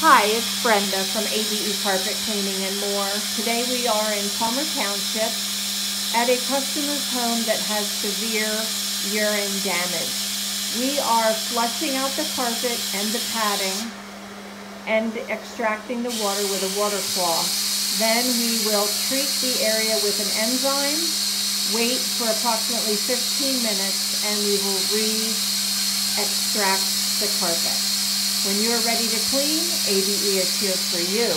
Hi, it's Brenda from ABE Carpet Cleaning and more. Today we are in Palmer Township at a customer's home that has severe urine damage. We are flushing out the carpet and the padding and extracting the water with a water cloth. Then we will treat the area with an enzyme, wait for approximately 15 minutes, and we will re-extract the carpet. When you are ready to clean, ABE is here for you.